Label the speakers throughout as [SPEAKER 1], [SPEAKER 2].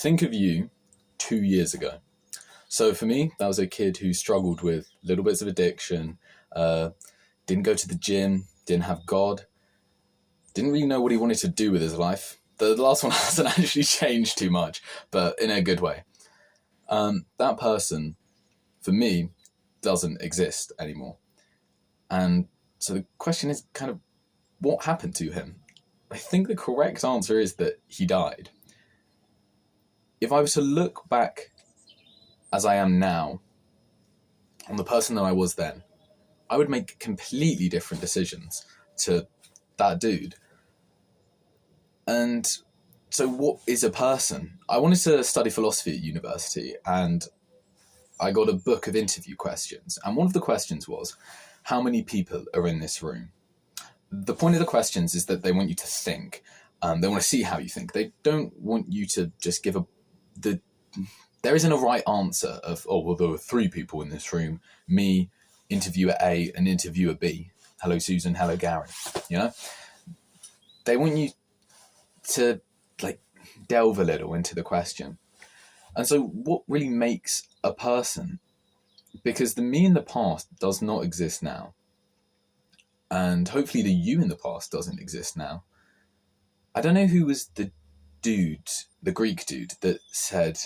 [SPEAKER 1] think of you 2 years ago. So for me, that was a kid who struggled with little bits of addiction, didn't go to the gym, didn't have God, didn't really know what he wanted to do with his life. The last one hasn't actually changed too much, but in a good way. That person, for me, doesn't exist anymore. And so the question is kind of, what happened to him? I think the correct answer is that he died. If I was to look back as I am now on the person that I was then, I would make completely different decisions to that dude. And so what is a person? I wanted to study philosophy at university, and I got a book of interview questions. And one of the questions was, how many people are in this room? The point of the questions is that they want you to think. They want to see how you think. They don't want you to just give there isn't a right answer of, oh, well, there were 3 people in this room, me, interviewer A, and interviewer B. Hello, Susan. Hello, Gary. You know? They want you to delve a little into the question. And so what really makes a person? Because the me in the past does not exist now. And hopefully the you in the past doesn't exist now. I don't know who was the Greek dude that said,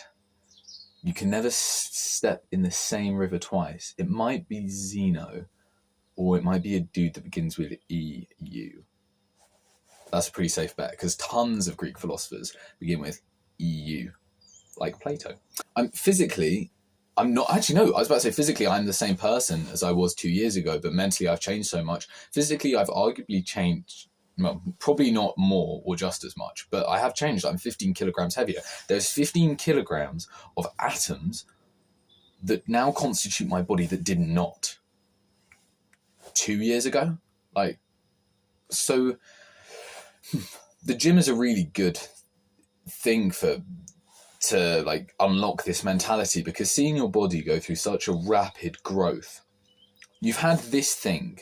[SPEAKER 1] you can never step in the same river twice. It might be Zeno, or it might be a dude that begins with EU. That's a pretty safe bet, because tons of Greek philosophers begin with EU, like Plato. I was about to say physically I'm the same person as I was 2 years ago, but mentally I've changed so much. Physically I've arguably changed, well, probably not more or just as much, but I have changed. I'm 15 kilograms heavier. There's 15 kilograms of atoms that now constitute my body that did not 2 years ago. So the gym is a really good thing to unlock this mentality, because seeing your body go through such a rapid growth, you've had this thing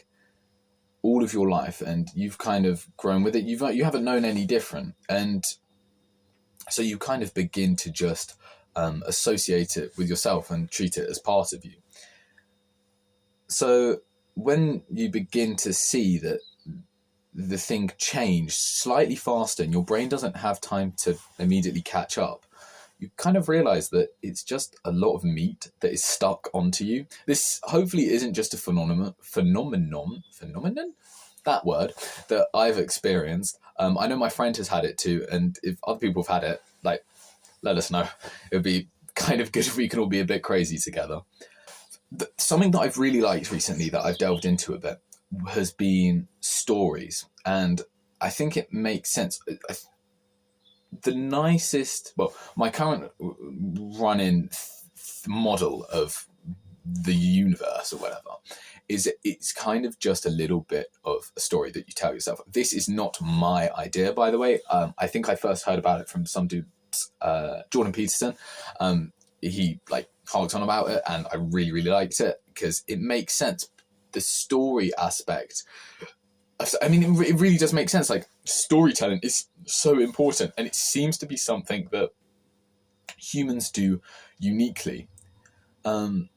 [SPEAKER 1] all of your life and you've kind of grown with it. You haven't known any different, and so you kind of begin to just associate it with yourself and treat it as part of you. So when you begin to see that the thing changed slightly faster and your brain doesn't have time to immediately catch up, you kind of realize that it's just a lot of meat that is stuck onto you. This hopefully isn't just a phenomenon, that word, that I've experienced. I know my friend has had it too, and if other people have had it, let us know. It would be kind of good if we could all be a bit crazy together. Something that I've really liked recently that I've delved into a bit has been stories, and I think it makes sense. My current run-in model of the universe or whatever is it's kind of just a little bit of a story that you tell yourself. This is not my idea, by the way. I think I first heard about it from some dude, Jordan Peterson. He harked on about it, and I really, really liked it because it makes sense. The story aspect, I mean, it really does make sense. Storytelling is so important, and it seems to be something that humans do uniquely. And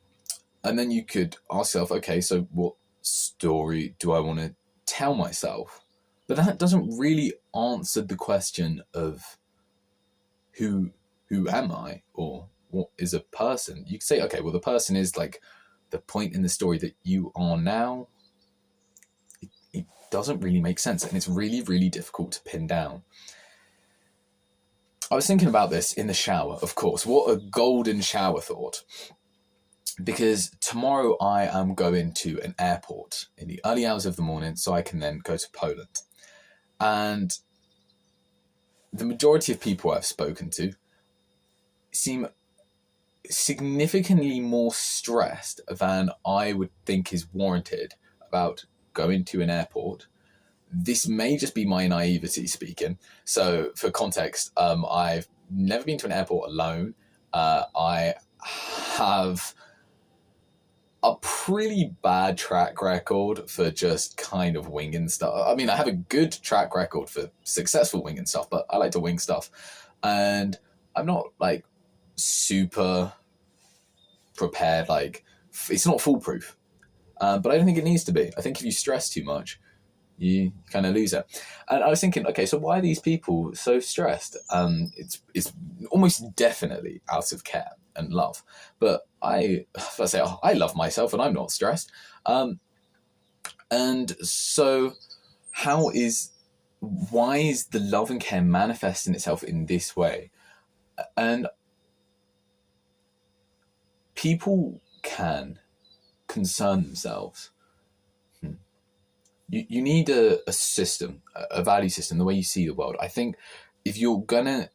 [SPEAKER 1] then you could ask yourself, okay, so what story do I want to tell myself? But that doesn't really answer the question of who am I, or what is a person? You could say, okay, well, the person is the point in the story that you are now. It doesn't really make sense, and it's really, really difficult to pin down. I was thinking about this in the shower, of course. What a golden shower thought. Because tomorrow I am going to an airport in the early hours of the morning so I can then go to Poland. And the majority of people I've spoken to seem significantly more stressed than I would think is warranted about going to an airport. This may just be my naivety speaking. So for context, I've never been to an airport alone. I have a pretty bad track record for just kind of winging stuff. I mean, I have a good track record for successful winging stuff, but I like to wing stuff. And I'm not like super prepared. Like it's not foolproof, but I don't think it needs to be. I think if you stress too much, you kind of lose it. And I was thinking, okay, so why are these people so stressed? It's almost definitely out of care and love. But I say, oh, I love myself and I'm not stressed. And so why is the love and care manifesting itself in this way? And people can concern themselves. You need a system, a value system, the way you see the world. I think if you're gonna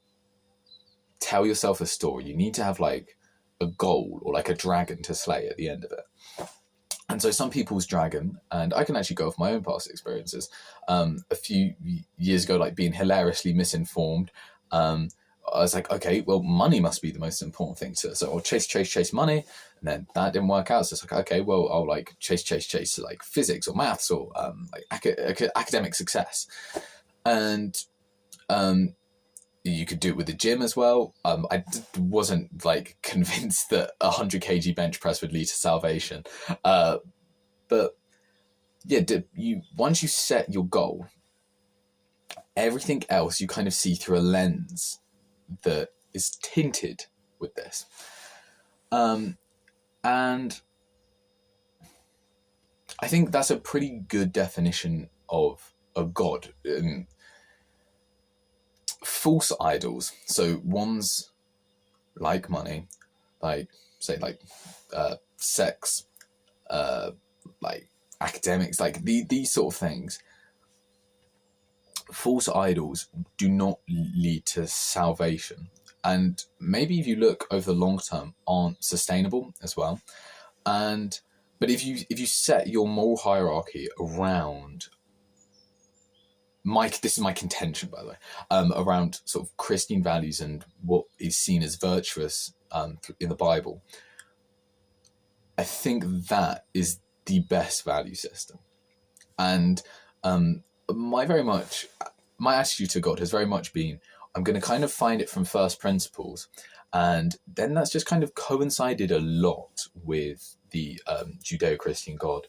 [SPEAKER 1] tell yourself a story, you need to have like a goal or like a dragon to slay at the end of it. And so some people's dragon, and I can actually go off my own past experiences. A few years ago, like being hilariously misinformed, I was like, okay, well, money must be the most important thing. So I'll chase money. And then that didn't work out. So it's like, okay, well, I'll like chase like physics or maths or like academic success. And you could do it with the gym as well. I wasn't like convinced that 100 kg bench press would lead to salvation. But yeah, once you set your goal, everything else you kind of see through a lens that is tinted with this. And I think that's a pretty good definition of a god. False idols, so ones like money, like say like sex, like academics, like these sort of things. False idols do not lead to salvation, and maybe if you look over the long term, aren't sustainable as well. But if you set your moral hierarchy around this is my contention, by the way, around sort of Christian values and what is seen as virtuous in the Bible, I think that is the best value system. And my attitude to God has very much been, I'm going to kind of find it from first principles. And then that's just kind of coincided a lot with the Judeo-Christian God.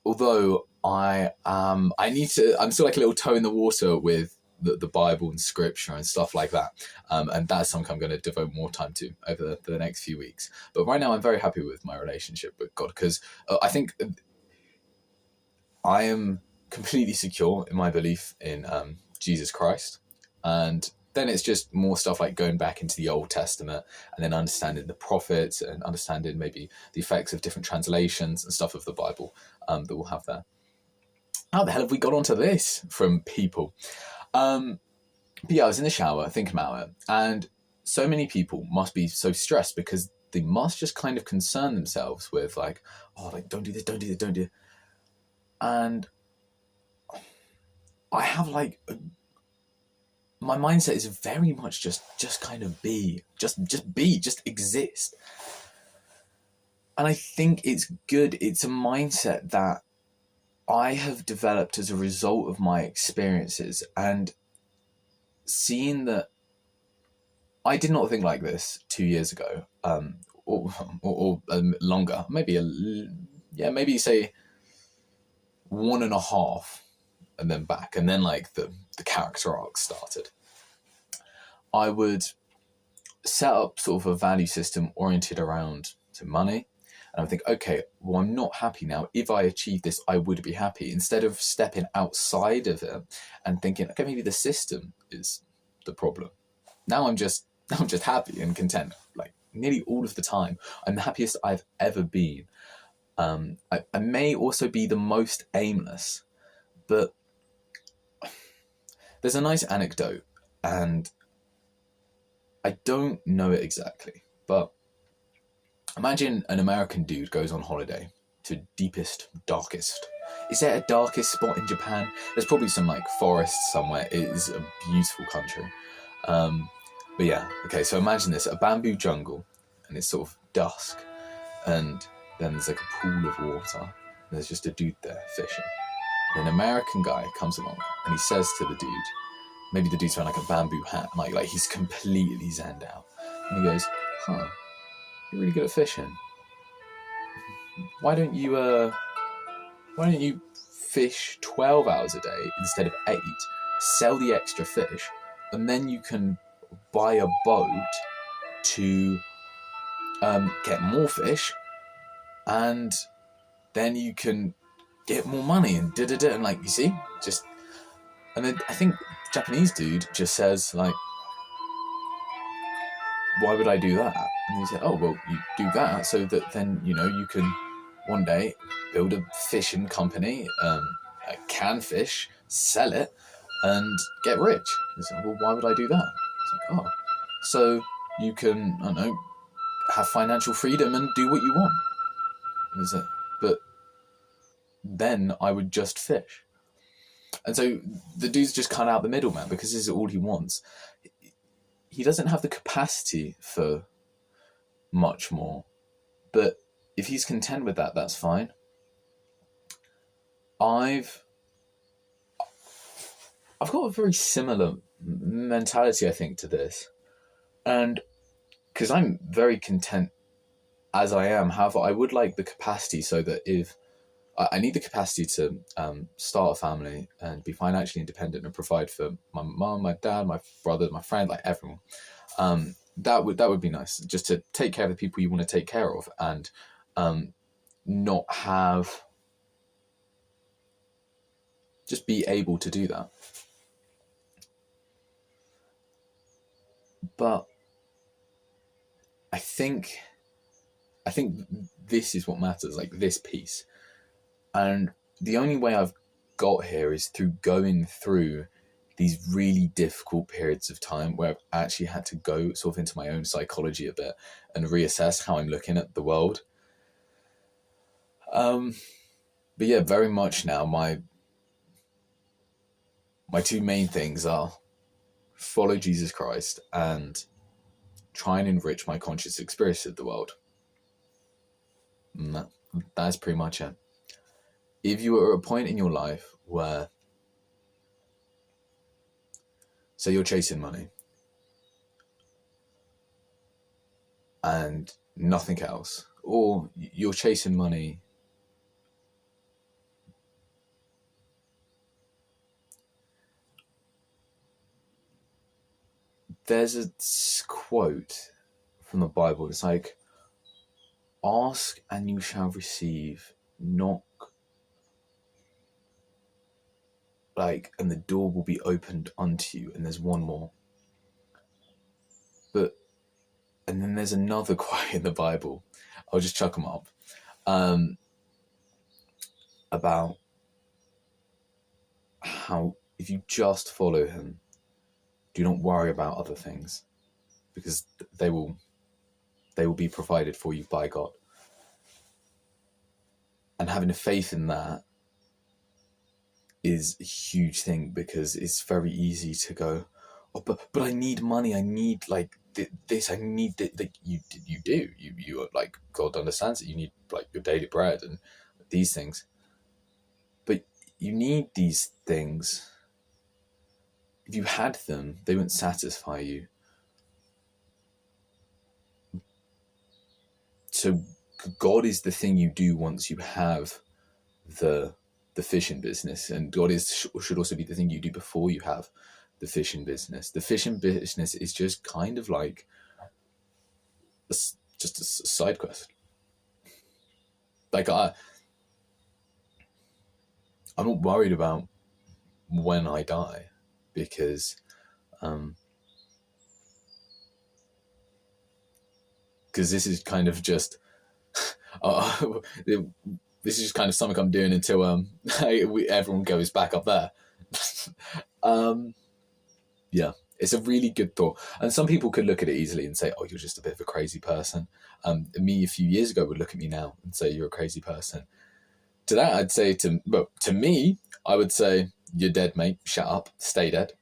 [SPEAKER 1] Although I'm still like a little toe in the water with the Bible and scripture and stuff like that. And that's something I'm going to devote more time to over the next few weeks. But right now I'm very happy with my relationship with God, because I think I am completely secure in my belief in Jesus Christ. And then it's just more stuff like going back into the Old Testament and then understanding the prophets and understanding maybe the effects of different translations and stuff of the Bible that we'll have there. How the hell have we got onto this from people? But yeah, I was in the shower thinking about it, and so many people must be so stressed because they must just kind of concern themselves with like, oh, like don't do this, don't do this, don't do it. And I have like my mindset is very much just kind of just exist. And I think it's good. It's a mindset that I have developed as a result of my experiences and seeing that I did not think like this 2 years ago, or longer, maybe say 1.5, and then back, and then like the character arc started. I would set up sort of a value system oriented around money, and I would think, okay, well, I'm not happy now. If I achieve this, I would be happy. Instead of stepping outside of it and thinking, okay, maybe the system is the problem. Now I'm just happy and content. Like nearly all of the time, I'm the happiest I've ever been. I may also be the most aimless, but there's a nice anecdote, and I don't know it exactly, but imagine an American dude goes on holiday to deepest, darkest. Is there a darkest spot in Japan? There's probably some like forest somewhere. It is a beautiful country. But yeah, okay, so imagine this, a bamboo jungle, and it's sort of dusk, and then there's like a pool of water, and there's just a dude there fishing. And an American guy comes along, and he says to the dude, maybe the dude's wearing like a bamboo hat, and like he's completely zenned out. And he goes, "Huh, you're really good at fishing. Why don't you fish 12 hours a day instead of 8? Sell the extra fish, and then you can buy a boat to get more fish, and then you can get more money and da-da-da." And like, you see, just, and then I think Japanese dude just says like, "Why would I do that?" And he said, "Oh, well, you do that so that then, you can one day build a fishing company, can fish, sell it, and get rich." He said, "Well, why would I do that?" It's like, "Oh, so you can, I don't know, have financial freedom and do what you want." And he said, "But then I would just fish." And so the dude's just cut out the middleman because this is all he wants. He doesn't have the capacity for much more. But if he's content with that, that's fine. I've got a very similar mentality, I think, to this. And because I'm very content as I am, however, I would like the capacity so that if I need the capacity to start a family and be financially independent and provide for my mom, my dad, my brother, my friend, like everyone. That would be nice, just to take care of the people you want to take care of, and not have, just be able to do that. But I think this is what matters, like this piece. And the only way I've got here is through going through these really difficult periods of time where I've actually had to go sort of into my own psychology a bit and reassess how I'm looking at the world. But yeah, very much now my two main things are follow Jesus Christ and try and enrich my conscious experience of the world. And that's pretty much it. If you are at a point in your life where, say, you're chasing money and nothing else, or you're chasing money there's a quote from the Bible. It's like, "Ask and you shall receive, knock, and the door will be opened unto you." And there's one more. And then there's another quote in the Bible. I'll just chuck them up. About how if you just follow him, do not worry about other things, because they will be provided for you by God. And having a faith in that is a huge thing, because it's very easy to go, "Oh, but I need money. I need this. I need that." Like you do. You are, like, God understands that you need like your daily bread and these things. But you need these things. If you had them, they wouldn't satisfy you. So God is the thing you do once you have the fishing business, and God should also be the thing you do before you have the fishing business. The fishing business is just kind of like just a side quest. Like I'm not worried about when I die, because this is kind of just this is just kind of something I'm doing until everyone goes back up there. Yeah, it's a really good thought. And some people could look at it easily and say, "Oh, you're just a bit of a crazy person." Me a few years ago would look at me now and say, "You're a crazy person." To that, I'd say to me, I would say, "You're dead, mate. Shut up. Stay dead."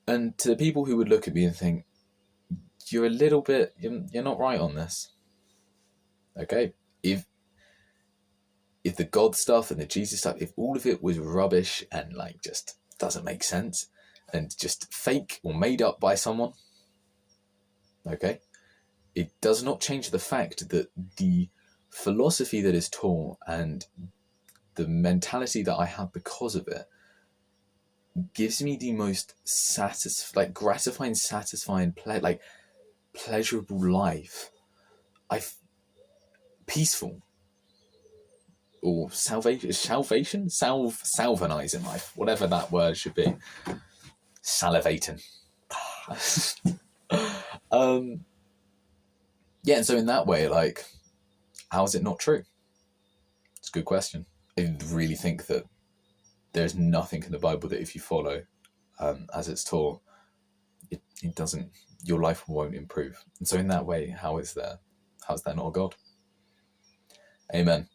[SPEAKER 1] And to the people who would look at me and think, "You're a little bit, you're not right on this." Okay, if the God stuff and the Jesus stuff, if all of it was rubbish and like just doesn't make sense, and just fake or made up by someone, okay, it does not change the fact that the philosophy that is taught and the mentality that I have because of it gives me the most gratifying, satisfying, pleasurable life. Peaceful or salvanizing life, whatever that word should be. Salivating. Yeah, and so in that way, like, how is it not true? It's a good question. I really think that there's nothing in the Bible that if you follow as it's taught, it doesn't, your life won't improve. And so in that way, how's there not a God? Amen.